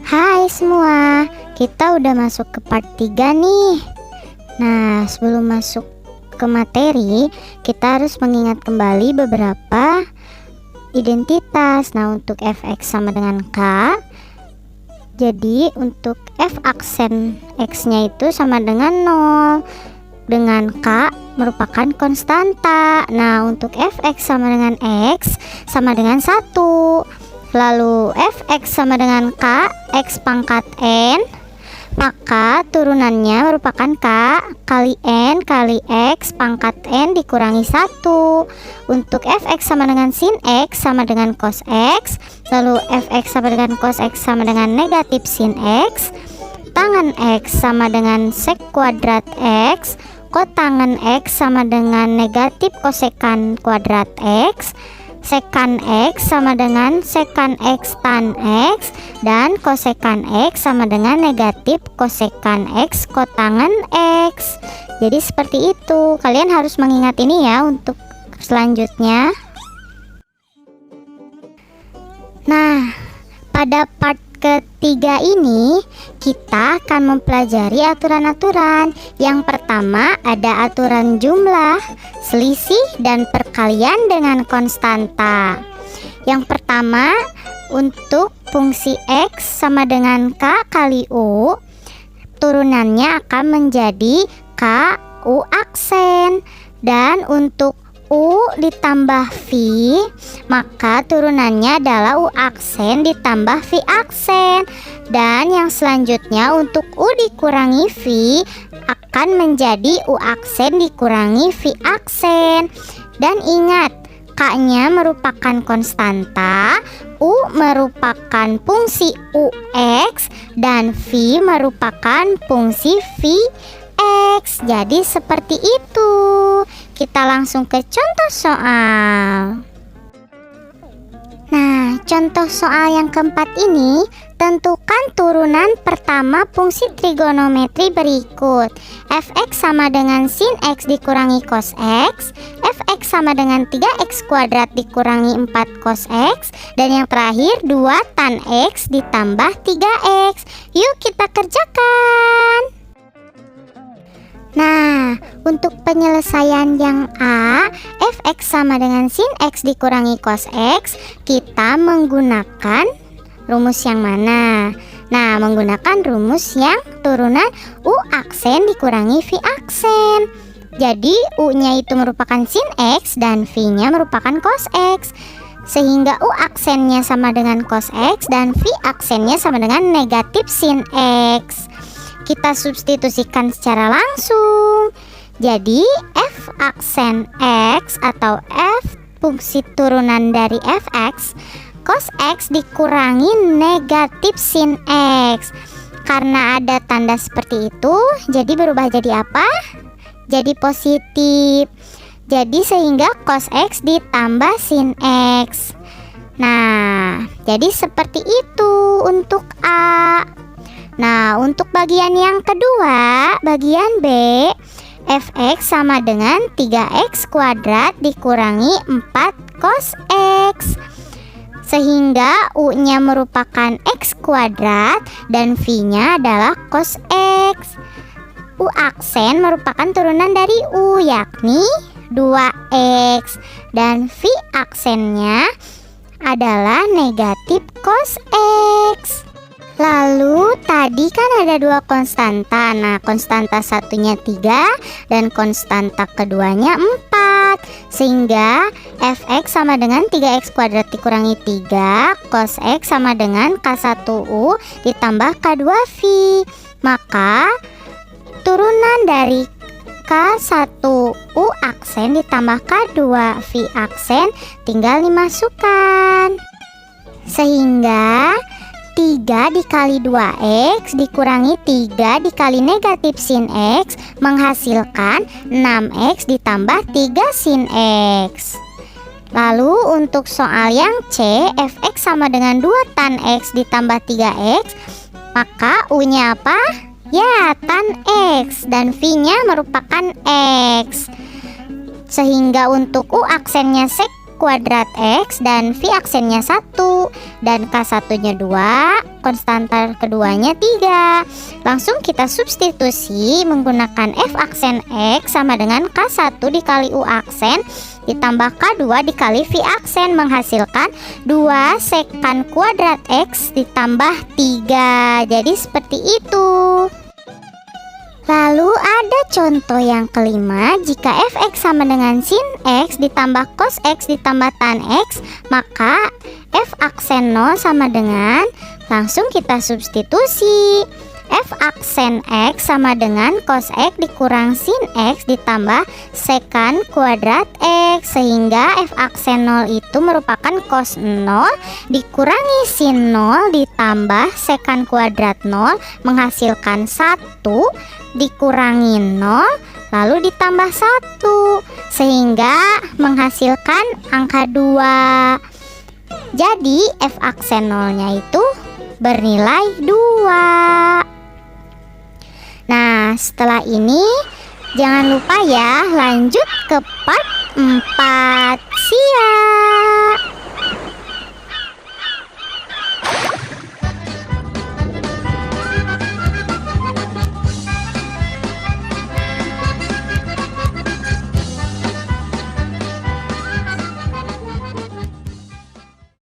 Hai semua, kita udah masuk ke part 3 nih. Nah, sebelum masuk ke materi, kita harus mengingat kembali beberapa identitas. Nah, untuk fx sama dengan k, jadi untuk f aksen x-nya itu sama dengan 0, dengan k merupakan konstanta. Nah, untuk fx sama dengan x sama dengan 1. Lalu fx sama dengan k, x pangkat n, maka turunannya merupakan k kali n kali x pangkat n dikurangi 1. Untuk fx sama dengan sin x sama dengan cos x, lalu fx sama dengan cos x sama dengan negatif sin x, tangen x sama dengan sek kuadrat x, kotangen x sama dengan negatif kosekan kuadrat x, sekan x sama dengan sekan x tan x, dan kosekan x sama dengan negatif kosekan x kotangen x. Jadi seperti itu, kalian harus mengingat ini ya untuk selanjutnya. Nah, pada part ketiga ini kita akan mempelajari aturan-aturan. Yang pertama ada aturan jumlah, selisih, dan perkalian dengan konstanta. Yang pertama, untuk fungsi x sama dengan k kali u, turunannya akan menjadi k u aksen, dan untuk u ditambah v, maka turunannya adalah u aksen ditambah v aksen. Dan yang selanjutnya untuk u dikurangi v akan menjadi u aksen dikurangi v aksen. Dan ingat, k-nya merupakan konstanta, u merupakan fungsi ux, dan v merupakan fungsi v x. Jadi seperti itu. Kita langsung ke contoh soal. Nah, contoh soal yang keempat ini, tentukan turunan pertama fungsi trigonometri berikut. Fx sama dengan sin x dikurangi cos x, fx sama dengan 3x kuadrat dikurangi 4 cos x, dan yang terakhir 2 tan x ditambah 3x. Yuk kita kerjakan. Nah, untuk penyelesaian yang A, fx sama dengan sin x dikurangi cos x, kita menggunakan rumus yang mana? Nah, menggunakan rumus yang turunan u aksen dikurangi v aksen. Jadi, u-nya itu merupakan sin x dan v-nya merupakan cos x. Sehingga u aksennya sama dengan cos x dan v aksennya sama dengan negatif sin x. Kita substitusikan secara langsung. Jadi f aksen x atau f fungsi turunan dari fx, cos x dikurangi negatif sin x. Karena ada tanda seperti itu, jadi berubah jadi apa? Jadi positif. Jadi sehingga cos x ditambah sin x. Nah, jadi seperti itu untuk A. Nah, untuk bagian yang kedua, bagian B, fx sama dengan 3x kuadrat dikurangi 4 cos x. Sehingga u-nya merupakan x kuadrat dan v-nya adalah cos x. U aksen merupakan turunan dari u, yakni 2x. Dan v aksennya adalah negatif cos x. Lalu tadi kan ada dua konstanta. Nah, konstanta satunya 3 dan konstanta keduanya 4. Sehingga fx sama dengan 3x kuadrat dikurangi 3 cos x sama dengan k1u ditambah k2v. Maka turunan dari k1u aksen ditambah k2v aksen tinggal dimasukkan. Sehingga 3 dikali 2x dikurangi 3 dikali negatif sin x menghasilkan 6x ditambah 3 sin x. Lalu untuk soal yang C, fx sama dengan 2 tan x ditambah 3x, maka u-nya apa? Ya, tan x, dan v-nya merupakan x. Sehingga untuk u aksennya sek kuadrat X dan V aksennya 1 dan K1 nya 2, konstanta keduanya 3. Langsung kita substitusi menggunakan F aksen X sama dengan K1 dikali U aksen ditambah K2 dikali V aksen menghasilkan 2 sekan kuadrat X ditambah 3. Jadi seperti itu. Lalu ada contoh yang kelima, jika fx sama dengan sin x ditambah cos x ditambah tan x, maka f aksen 0 sama dengan, langsung kita substitusi. F aksen x sama dengan cos x dikurang sin x ditambah sekan kuadrat x, sehingga f aksen 0 itu merupakan cos 0 dikurangi sin 0 ditambah sekan kuadrat 0 menghasilkan 1 dikurangi 0 lalu ditambah 1 sehingga menghasilkan angka 2. Jadi f aksen 0 nya itu bernilai 2. Nah, setelah ini jangan lupa ya lanjut ke part 4. Siap.